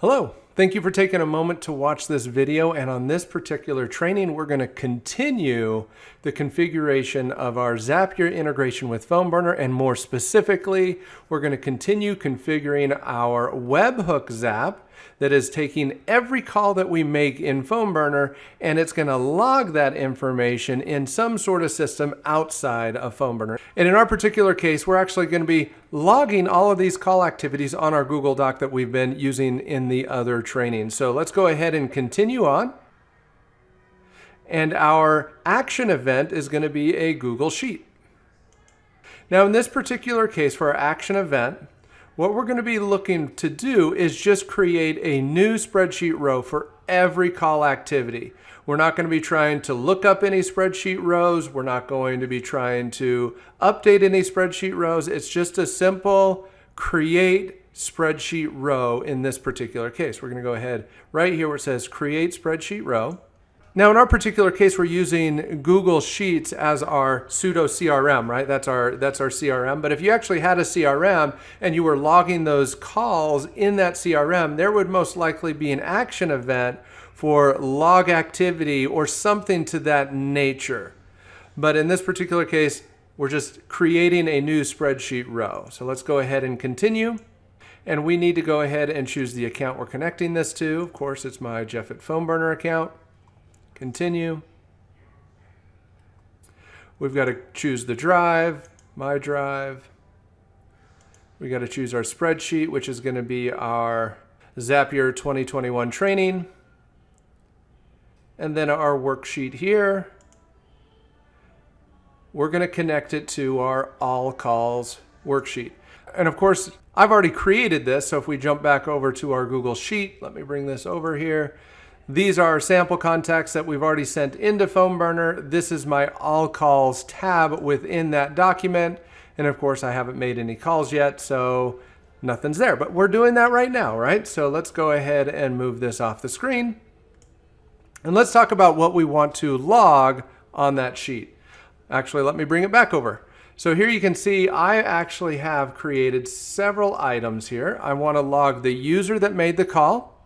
Hello, thank you for taking a moment to watch this video, and on this particular training we're going to continue the configuration of our Zapier integration with PhoneBurner, and more specifically we're going to continue configuring our webhook Zap that is taking every call that we make in PhoneBurner and it's going to log that information in some sort of system outside of PhoneBurner. And in our particular case, we're actually going to be logging all of these call activities on our Google Doc that we've been using in the other training. So let's go ahead and continue on. And our action event is going to be a Google Sheet. Now in this particular case, for our action event, what we're going to be looking to do is just create a new spreadsheet row for every call activity. We're not going to be trying to look up any spreadsheet rows. We're not going to be trying to update any spreadsheet rows. It's just a simple create spreadsheet row in this particular case. We're going to go ahead right here where it says create spreadsheet row. Now in our particular case, we're using Google Sheets as our Pseudo CRM, right? That's our CRM. But if you actually had a CRM and you were logging those calls in that CRM, there would most likely be an action event for log activity or something to that nature. But in this particular case, we're just creating a new spreadsheet row. So let's go ahead and continue. And we need to go ahead and choose the account we're connecting this to. Of course, it's my Jeff at PhoneBurner account. Continue. We've got to choose the drive, my drive. We got to choose our spreadsheet, which is going to be our Zapier 2021 training. And then our worksheet here. We're going to connect it to our All Calls worksheet. And of course, I've already created this. So if we jump back over to our Google Sheet, let me bring this over here. These are sample contacts that we've already sent into PhoneBurner. This is my All Calls tab within that document. And of course, I haven't made any calls yet, so nothing's there. But we're doing that right now, right? So let's go ahead and move this off the screen. And let's talk about what we want to log on that sheet. Actually, let me bring it back over. So here you can see I actually have created several items here. I want to log the user that made the call,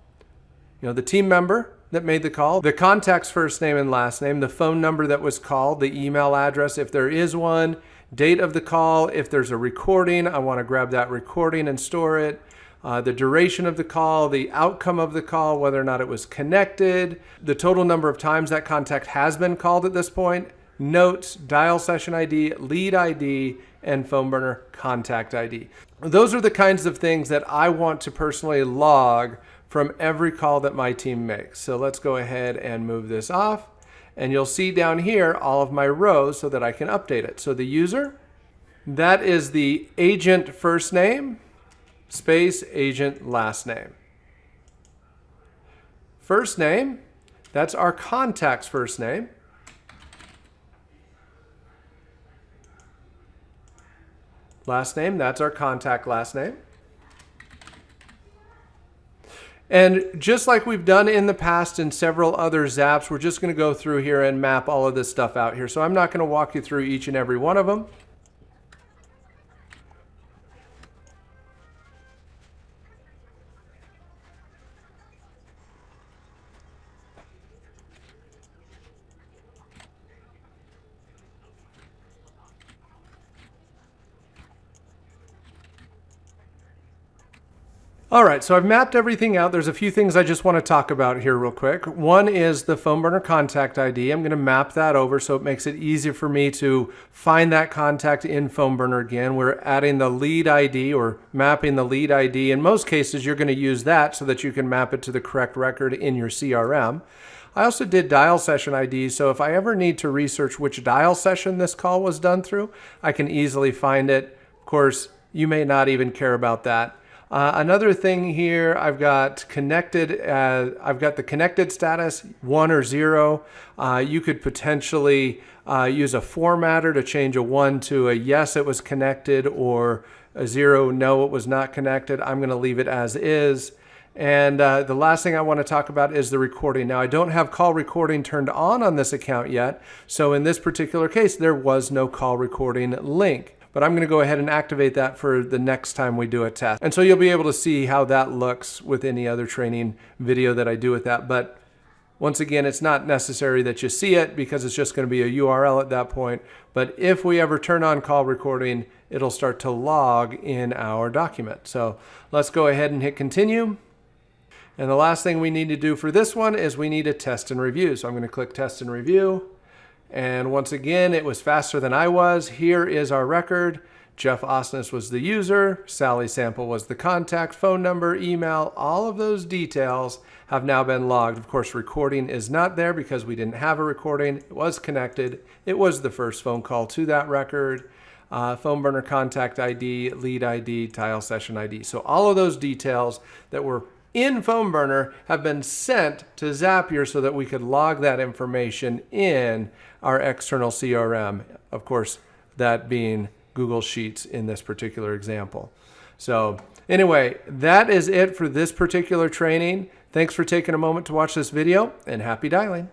the team member that made the call, the contact's first name and last name, the phone number that was called, the email address if there is one, date of the call. If there's a recording, I want to grab that recording and store it. The duration of the call, the outcome of the call, whether or not it was connected, the total number of times that contact has been called at this point, notes, dial session ID, lead ID, and PhoneBurner contact ID. Those are the kinds of things that I want to personally log from every call that my team makes. So let's go ahead and move this off. And you'll see down here all of my rows so that I can update it. So the user, that is the agent first name, space agent last name. First name, that's our contact's first name. Last name, that's our contact last name. And just like we've done in the past in several other Zaps, we're just going to go through here and map all of this stuff out here. So I'm not going to walk you through each and every one of them. All right, so I've mapped everything out. There's a few things I just want to talk about here real quick. One is the PhoneBurner contact ID. I'm going to map that over so it makes it easier for me to find that contact in PhoneBurner again. We're adding the lead ID or mapping the lead ID. In most cases, you're going to use that so that you can map it to the correct record in your CRM. I also did dial session ID, so if I ever need to research which dial session this call was done through, I can easily find it. Of course, you may not even care about that. Another thing here, I've got connected. I've got the connected status 1 or 0. You could potentially use a formatter to change a 1 to a yes, it was connected, or a 0, no, it was not connected. I'm going to leave it as is. And the last thing I want to talk about is the recording. Now, I don't have call recording turned on this account yet. So in this particular case, there was no call recording link. but I'm going to go ahead and activate that for the next time we do a test. And so you'll be able to see how that looks with any other training video that I do with that. But once again, it's not necessary that you see it because it's just going to be a URL at that point. But if we ever turn on call recording, it'll start to log in our document. So let's go ahead and hit continue. And the last thing we need to do for this one is we need a test and review. So I'm going to click test and review. And once again, it was faster than I was. Here is our record. Jeff Osnes was the user. Sally Sample was the contact, phone number, email. All of those details have now been logged. Of course, recording is not there because we didn't have a recording. It was connected. It was the first phone call to that record. PhoneBurner contact ID, lead ID, tile session ID. So all of those details that were in PhoneBurner have been sent to Zapier so that we could log that information in our external CRM. Of course, that being Google Sheets in this particular example. So anyway, that is it for this particular training. Thanks for taking a moment to watch this video, and happy dialing.